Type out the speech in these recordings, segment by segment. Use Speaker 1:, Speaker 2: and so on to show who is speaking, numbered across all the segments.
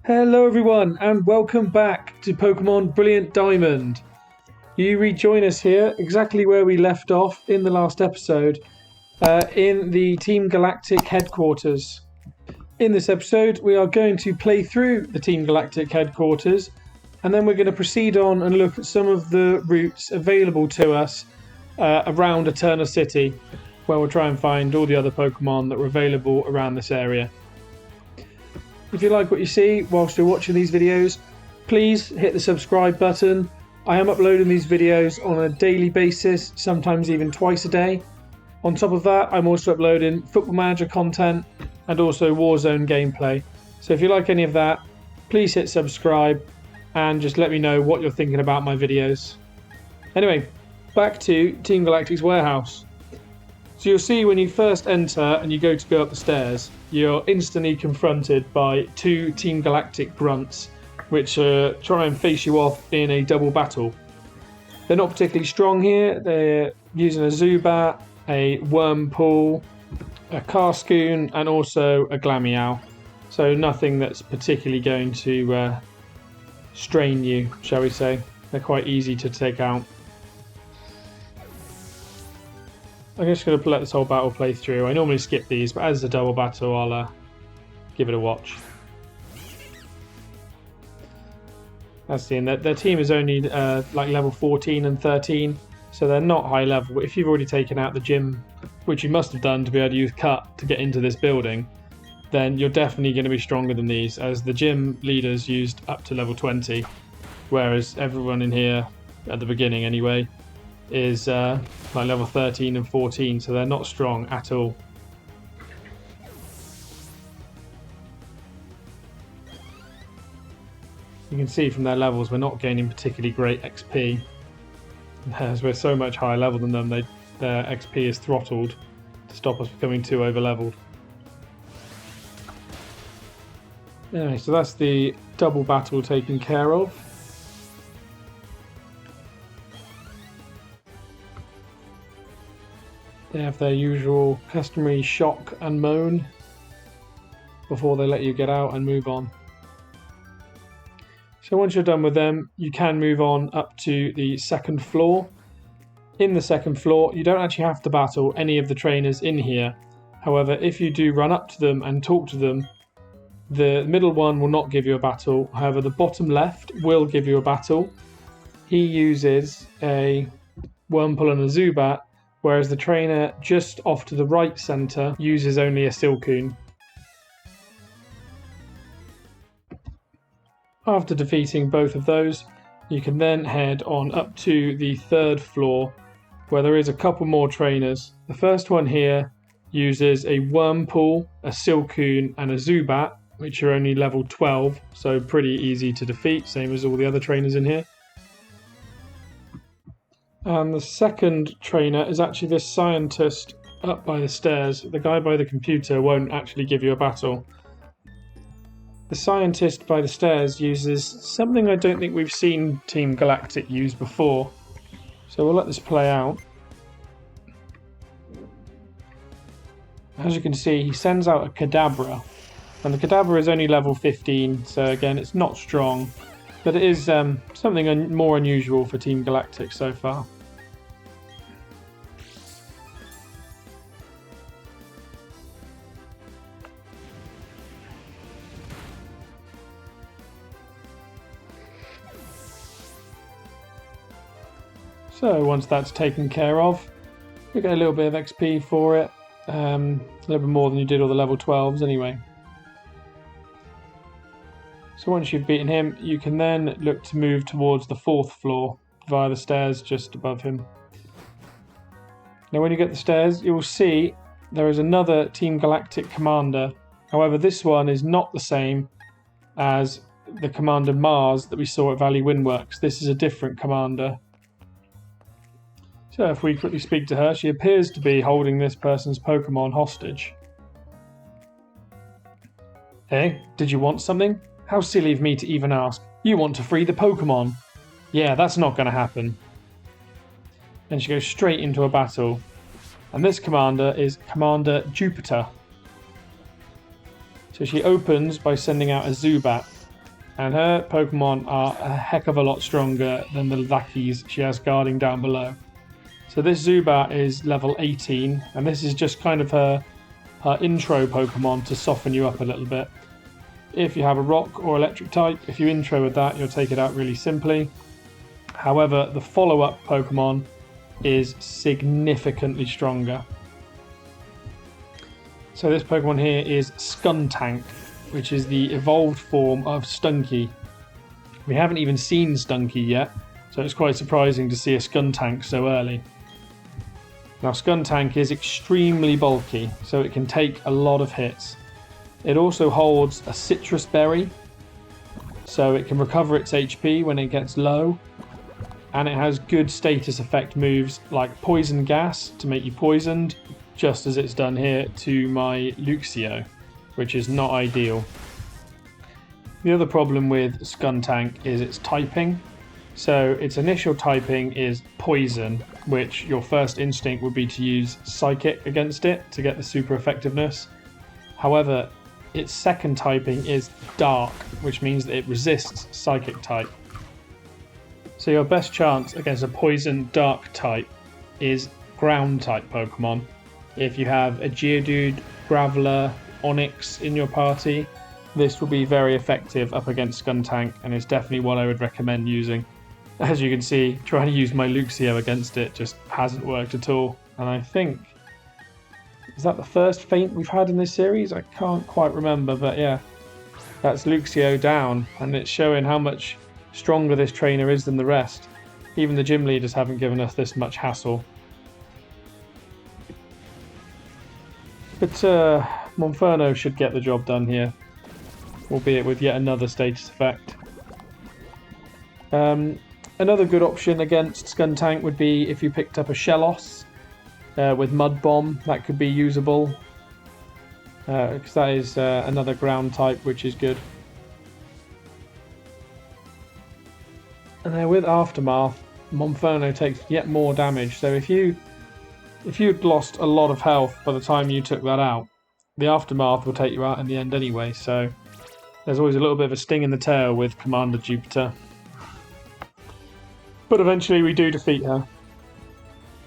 Speaker 1: Hello everyone and welcome back to Pokemon Brilliant Diamond. You rejoin us here exactly where we left off in the last episode, in the Team Galactic headquarters. In this episode we are going to play through the Team Galactic headquarters and then we're going to proceed on and look at some of the routes available to us around Eterna City, where we'll try and find all the other Pokemon that are available around this area. If you like what you see whilst you're watching these videos, please hit the subscribe button. I am uploading these videos on a daily basis, sometimes even twice a day. On top of that, I'm also uploading Football Manager content and also Warzone gameplay. So if you like any of that, please hit subscribe and just let me know what you're thinking about my videos. Anyway, back to Team Galactic's warehouse. So you'll see when you first enter and you go up the stairs, you're instantly confronted by two Team Galactic grunts, which try and face you off in a double battle. They're not particularly strong here. They're using a Zubat, a Wurmple, a Cascoon, and also a Glameow. So nothing that's particularly going to strain you, shall we say. They're quite easy to take out. I'm just going to let this whole battle play through. I normally skip these, but as a double battle, I'll give it a watch. That's the end. Their team is only like level 14 and 13, so they're not high level. If you've already taken out the gym, which you must have done to be able to use Cut to get into this building, then you're definitely going to be stronger than these, as the gym leaders used up to level 20, whereas everyone in here, at the beginning anyway, is like level 13 and 14, so they're not strong at all. You can see from their levels we're not gaining particularly great XP, as we're so much higher level than them. Their XP is throttled to stop us becoming too over leveled. Anyway, so that's the double battle taken care of. They have their usual customary shock and moan before they let you get out and move on. So once you're done with them, you can move on up to the second floor. In the second floor, you don't actually have to battle any of the trainers in here. However, if you do run up to them and talk to them, the middle one will not give you a battle. However, the bottom left will give you a battle. He uses a Wurmple and a Zubat, whereas the trainer just off to the right centre uses only a Silcoon. After defeating both of those, you can then head on up to the third floor, where there is a couple more trainers. The first one here uses a Wurmple, a Silcoon and a Zubat, which are only level 12, so pretty easy to defeat, same as all the other trainers in here. And the second trainer is actually this scientist up by the stairs. The guy by the computer won't actually give you a battle. The scientist by the stairs uses something I don't think we've seen Team Galactic use before. So we'll let this play out. As you can see, he sends out a Kadabra. And the Kadabra is only level 15, so again, it's not strong. But it is something more unusual for Team Galactic so far. So once that's taken care of, you get a little bit of XP for it. A little bit more than you did all the level 12s anyway. So once you've beaten him, you can then look to move towards the fourth floor via the stairs just above him. Now when you get the stairs, you will see there is another Team Galactic commander. However, this one is not the same as the Commander Mars that we saw at Valley Windworks. This is a different commander. So if we quickly speak to her, she appears to be holding this person's Pokemon hostage. Hey, did you want something? How silly of me to even ask. You want to free the Pokemon. Yeah, that's not going to happen. And she goes straight into a battle. And this commander is Commander Jupiter. So she opens by sending out a Zubat. And her Pokemon are a heck of a lot stronger than the lackeys she has guarding down below. So this Zubat is level 18, and this is just kind of her intro Pokemon to soften you up a little bit. If you have a rock or electric type, if you intro with that, you'll take it out really simply. However, the follow-up Pokemon is significantly stronger. So this Pokemon here is Skuntank, which is the evolved form of Stunky. We haven't even seen Stunky yet, so it's quite surprising to see a Skuntank so early. Now Skuntank is extremely bulky, so it can take a lot of hits. It also holds a citrus berry, so it can recover its HP when it gets low. And it has good status effect moves like Poison Gas to make you poisoned, just as it's done here to my Luxio, which is not ideal. The other problem with Skuntank is its typing. So its initial typing is Poison, which your first instinct would be to use Psychic against it to get the super effectiveness. However, its second typing is Dark, which means that it resists Psychic type. So your best chance against a Poison Dark type is Ground type Pokemon. If you have a Geodude, Graveler, Onix in your party, this will be very effective up against Skuntank, and it's definitely what I would recommend using. As you can see, trying to use my Luxio against it just hasn't worked at all. And I think, is that the first feint we've had in this series? I can't quite remember, but yeah, that's Luxio down, and it's showing how much stronger this trainer is than the rest. Even the gym leaders haven't given us this much hassle. But Monferno should get the job done here, albeit with yet another status effect. Another good option against Skuntank would be if you picked up a Shellos with Mud Bomb. That could be usable, because that is another ground type, which is good. And then with Aftermath, Monferno takes yet more damage. So if you'd lost a lot of health by the time you took that out, the Aftermath will take you out in the end anyway. So there's always a little bit of a sting in the tail with Commander Jupiter. But eventually we do defeat her.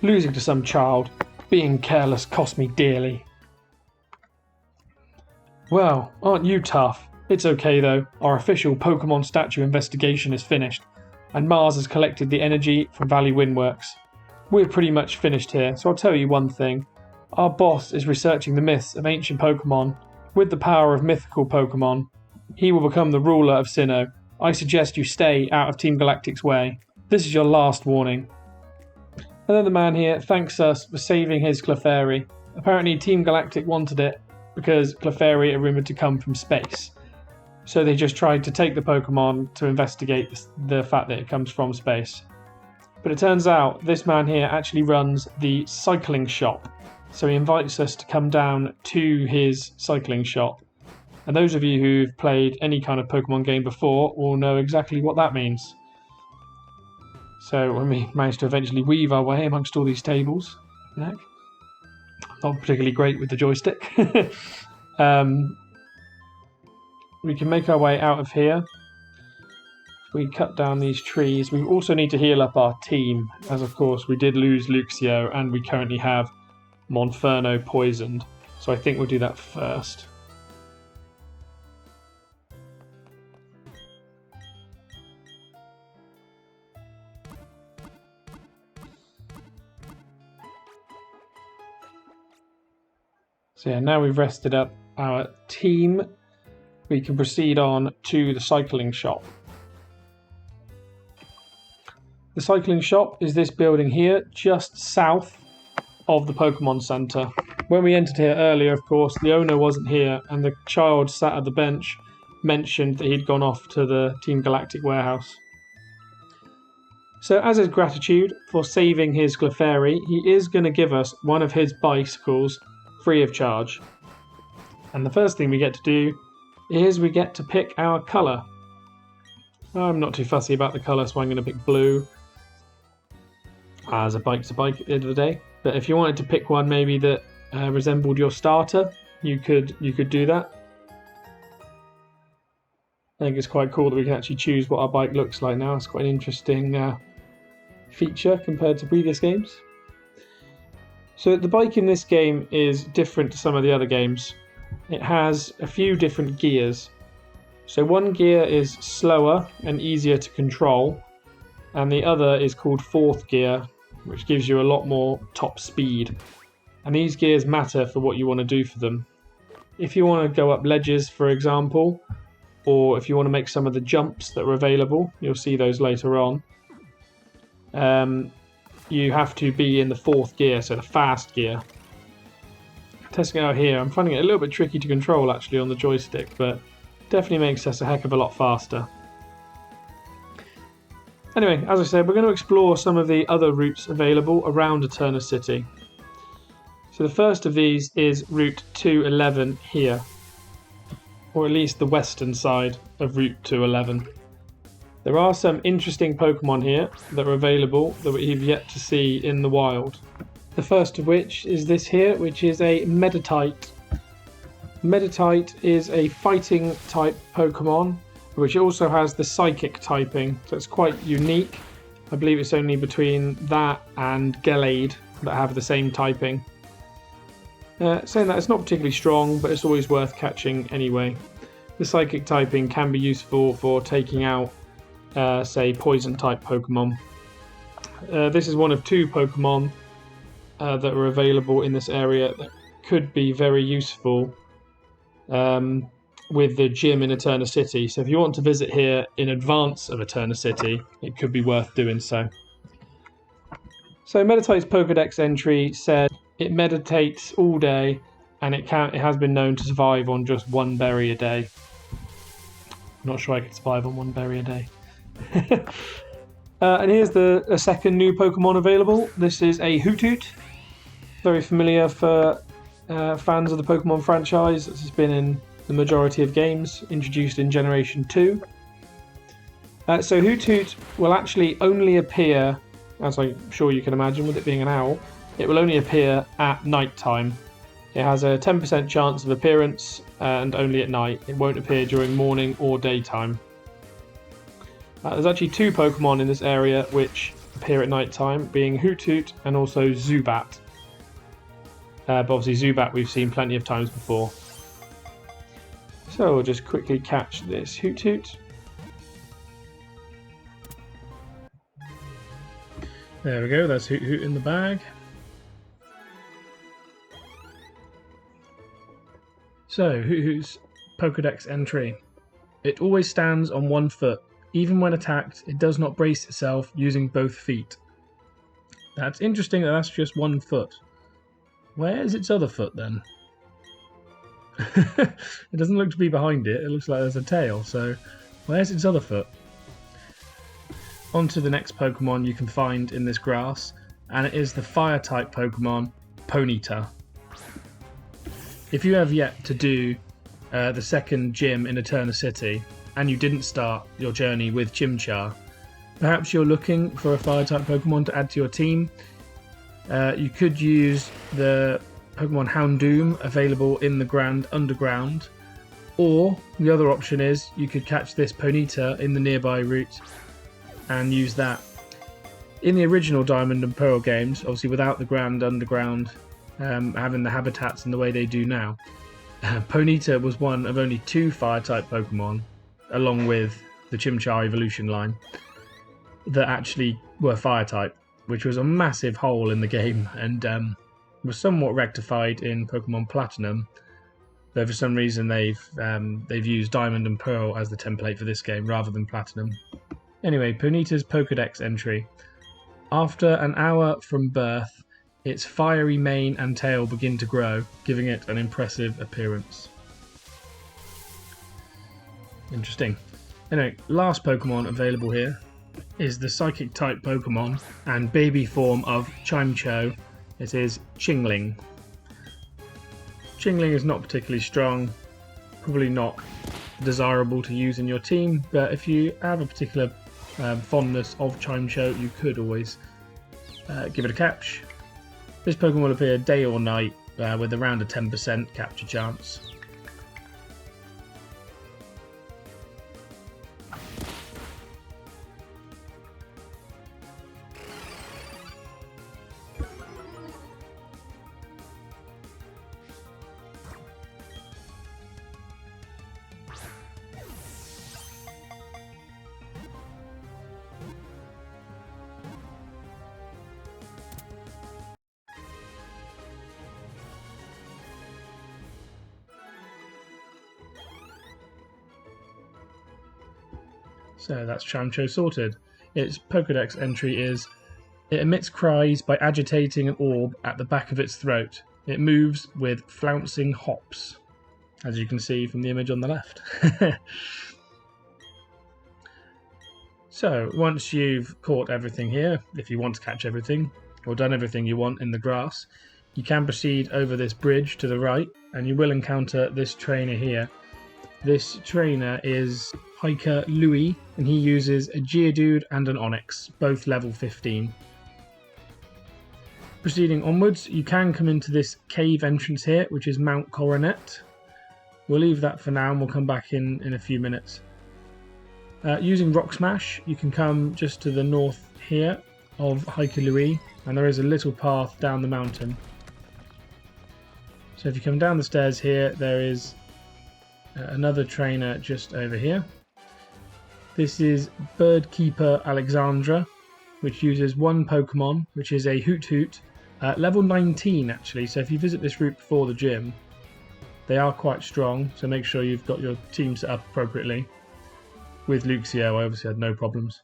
Speaker 1: Losing to some child, being careless cost me dearly. Well, aren't you tough? It's okay though, our official Pokemon statue investigation is finished, and Mars has collected the energy from Valley Windworks. We're pretty much finished here, so I'll tell you one thing. Our boss is researching the myths of ancient Pokemon. With the power of mythical Pokemon, he will become the ruler of Sinnoh. I suggest you stay out of Team Galactic's way. This is your last warning. And then the man here thanks us for saving his Clefairy. Apparently Team Galactic wanted it because Clefairy are rumoured to come from space. So they just tried to take the Pokemon to investigate the fact that it comes from space. But it turns out this man here actually runs the cycling shop. So he invites us to come down to his cycling shop. And those of you who've played any kind of Pokemon game before will know exactly what that means. So when we managed to eventually weave our way amongst all these tables, not particularly great with the joystick, we can make our way out of here. We cut down these trees. We also need to heal up our team, as of course we did lose Luxio and we currently have Monferno poisoned. So I think we'll do that first. So yeah, now we've rested up our team, we can proceed on to the cycling shop. The cycling shop is this building here, just south of the Pokemon Center. When we entered here earlier, of course, the owner wasn't here, and the child sat at the bench mentioned that he'd gone off to the Team Galactic Warehouse. So as his gratitude for saving his Clefairy, he is going to give us one of his bicycles free of charge. And the first thing we get to do is we get to pick our colour. I'm not too fussy about the colour, so I'm going to pick blue. As a bike's a bike at the end of the day. But if you wanted to pick one maybe that resembled your starter, you could do that. I think it's quite cool that we can actually choose what our bike looks like now. It's quite an interesting feature compared to previous games. So the bike in this game is different to some of the other games. It has a few different gears. So one gear is slower and easier to control, and the other is called fourth gear, which gives you a lot more top speed. And these gears matter for what you want to do for them. If you want to go up ledges, for example, or if you want to make some of the jumps that are available, you'll see those later on, you have to be in the fourth gear, so the fast gear. Testing it out here, I'm finding it a little bit tricky to control actually on the joystick, but definitely makes us a heck of a lot faster. Anyway, as I said, we're going to explore some of the other routes available around Eterna City. So the first of these is Route 211 here, or at least the western side of Route 211. There are some interesting Pokemon here that are available that we've yet to see in the wild. The first of which is this here, which is a Meditite. Meditite is a fighting type Pokemon, which also has the psychic typing, so it's quite unique. I believe it's only between that and Gallade that have the same typing. Saying that, it's not particularly strong, but it's always worth catching anyway. The psychic typing can be useful for taking out, say, poison type Pokemon. This is one of two Pokemon that are available in this area that could be very useful with the gym in Eterna City. So if you want to visit here in advance of Eterna City, it could be worth doing so. So Meditite's Pokédex entry said it meditates all day, and it has been known to survive on just one berry a day. I'm not sure I could survive on one berry a day. And here's a second new Pokemon available. This is a Hoothoot. Very familiar for fans of the Pokemon franchise. This has been in the majority of games, introduced in Generation 2. So Hoothoot will actually only appear, as I'm sure you can imagine with it being an owl, it will only appear at night time. It has a 10% chance of appearance and only at night. It won't appear during morning or daytime. There's actually two Pokemon in this area which appear at night time, being Hoothoot and also Zubat. But obviously Zubat we've seen plenty of times before. So we'll just quickly catch this Hoothoot. There we go, that's Hoothoot in the bag. So, Hoothoot's Pokédex entry. It always stands on one foot. Even when attacked, it does not brace itself using both feet. That's interesting that that's just one foot. Where's its other foot then? It doesn't look to be behind it. It looks like there's a tail, so where's its other foot? On to the next Pokemon you can find in this grass, and it is the Fire-type Pokemon, Ponyta. If you have yet to do the second gym in Eterna City, and you didn't start your journey with Chimchar, perhaps you're looking for a Fire-type Pokemon to add to your team. You could use the Pokemon Houndoom available in the Grand Underground, or the other option is you could catch this Ponyta in the nearby route and use that. In the original Diamond and Pearl games, obviously without the Grand Underground having the habitats in the way they do now, Ponyta was one of only two Fire-type Pokemon, along with the Chimchar evolution line, that actually were Fire-type, which was a massive hole in the game and was somewhat rectified in Pokemon Platinum, though for some reason they've used Diamond and Pearl as the template for this game rather than Platinum. Anyway, Ponyta's Pokédex entry. After an hour from birth, its fiery mane and tail begin to grow, giving it an impressive appearance. Interesting. Anyway, last Pokemon available here is the Psychic type Pokemon and baby form of Chimcho. It is Chingling. Chingling is not particularly strong, probably not desirable to use in your team, but if you have a particular fondness of Chimcho, you could always give it a catch. This Pokemon will appear day or night with around a 10% capture chance. So that's Chamcho sorted. Its Pokédex entry is: it emits cries by agitating an orb at the back of its throat. It moves with flouncing hops, as you can see from the image on the left. So once you've caught everything here, if you want to catch everything, or done everything you want in the grass, you can proceed over this bridge to the right, and you will encounter this trainer here. This trainer is Hiker Louis, and he uses a Geodude and an Onix, both level 15. Proceeding onwards, you can come into this cave entrance here, which is Mount Coronet. We'll leave that for now, and we'll come back in a few minutes. Using Rock Smash, you can come just to the north here of Hiker Louis, and there is a little path down the mountain. So if you come down the stairs here, there is another trainer just over here. This is Birdkeeper Alexandra, which uses one Pokemon, which is a Hoot Hoot, level 19 actually. So if you visit this route before the gym, they are quite strong, so make sure you've got your team set up appropriately. With Luxio, I obviously had no problems.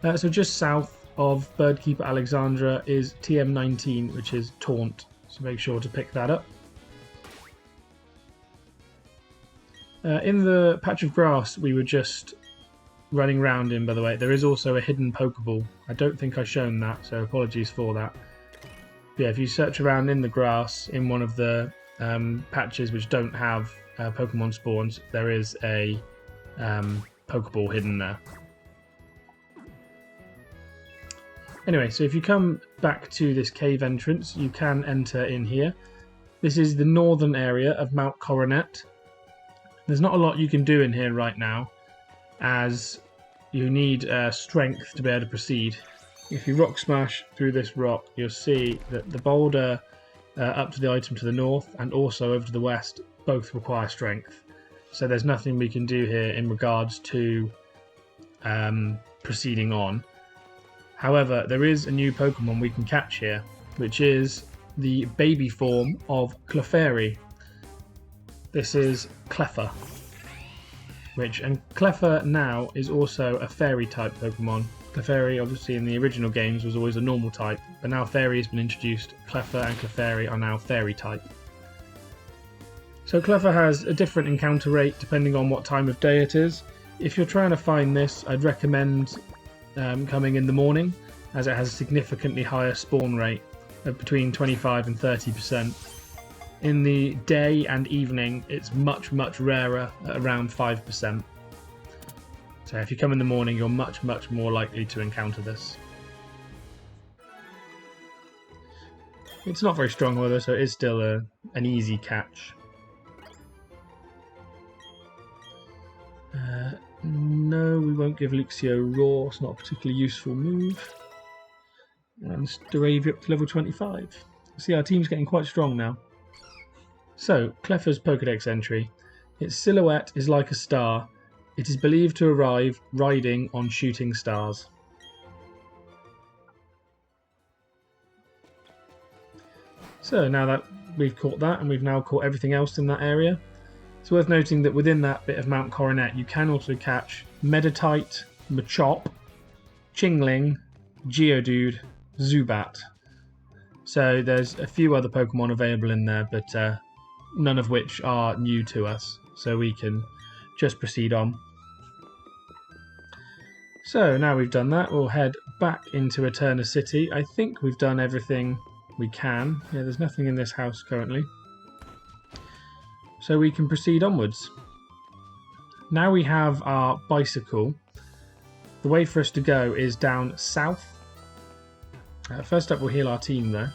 Speaker 1: So just south of Birdkeeper Alexandra is TM19, which is Taunt, so make sure to pick that up. In the patch of grass we were just running around in, by the way, there is also a hidden Pokeball. I don't think I've shown that, so apologies for that. But yeah, if you search around in the grass in one of the patches which don't have Pokemon spawns, there is a Pokeball hidden there. Anyway, so if you come back to this cave entrance, you can enter in here. This is the northern area of Mount Coronet. There's not a lot you can do in here right now, as you need strength to be able to proceed. If you Rock Smash through this rock, you'll see that the boulder up to the item to the north and also over to the west both require strength. So there's nothing we can do here in regards to proceeding on. However, there is a new Pokemon we can catch here, which is the baby form of Clefairy. This is Cleffa, and Cleffa now is also a fairy type Pokemon. Clefairy, obviously in the original games, was always a normal type, but now Fairy has been introduced. Cleffa and Clefairy are now fairy type. So Cleffa has a different encounter rate depending on what time of day it is. If you're trying to find this, I'd recommend coming in the morning, as it has a significantly higher spawn rate of between 25 and 30%. In the day and evening, it's much rarer at around 5%. So if you come in the morning, you're much more likely to encounter this. It's not very strong, however, so it is still an easy catch. No, we won't give Luxio Roar, it's not a particularly useful move. And Staravia up to level 25. See, our team's getting quite strong now. So, Cleffa's Pokédex entry. Its silhouette is like a star. It is believed to arrive riding on shooting stars. So now that we've caught that, and we've now caught everything else in that area, it's worth noting that within that bit of Mount Coronet you can also catch Meditite, Machop, Chingling, Geodude, Zubat. So there's a few other Pokemon available in there, but none of which are new to us, so we can just proceed on. So now we've done that, we'll head back into Eterna City. I think we've done everything we can. Yeah, there's nothing in this house currently. So we can proceed onwards. Now we have our bicycle. The way for us to go is down south. First up, we'll heal our team though.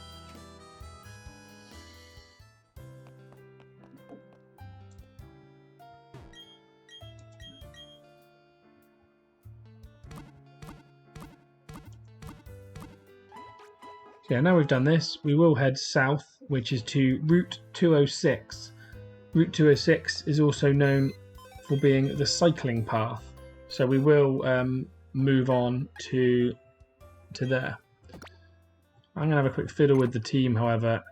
Speaker 1: So yeah, now we've done this, we will head south, which is to Route 206. Route 206 is also known for being the cycling path, so we will move on to there. I'm going to have a quick fiddle with the team, however,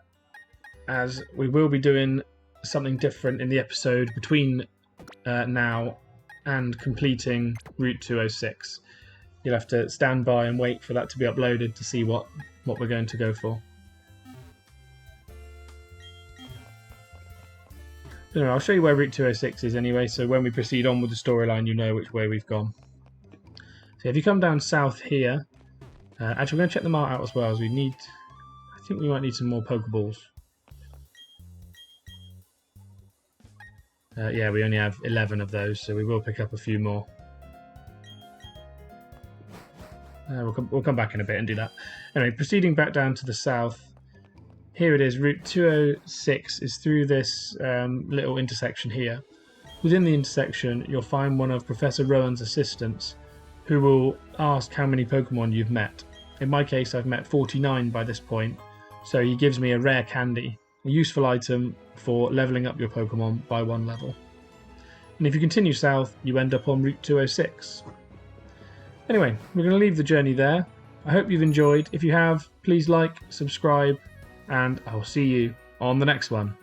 Speaker 1: as we will be doing something different in the episode between now and completing Route 206. You'll have to stand by and wait for that to be uploaded to see what we're going to go for. Anyway, I'll show you where Route 206 is anyway, so when we proceed on with the storyline, you know which way we've gone. So if you come down south here, actually we're going to check the map out as well, as I think we might need some more Pokeballs. Yeah, we only have 11 of those, so we will pick up a few more. We'll come back in a bit and do that. Anyway, proceeding back down to the south, here it is. Route 206 is through this little intersection here. Within the intersection, you'll find one of Professor Rowan's assistants, who will ask how many Pokemon you've met. In my case, I've met 49 by this point, so he gives me a rare candy, a useful item for leveling up your Pokemon by 1 level. And if you continue south, you end up on Route 206. Anyway, we're going to leave the journey there. I hope you've enjoyed. If you have, please like, subscribe, and I'll see you on the next one.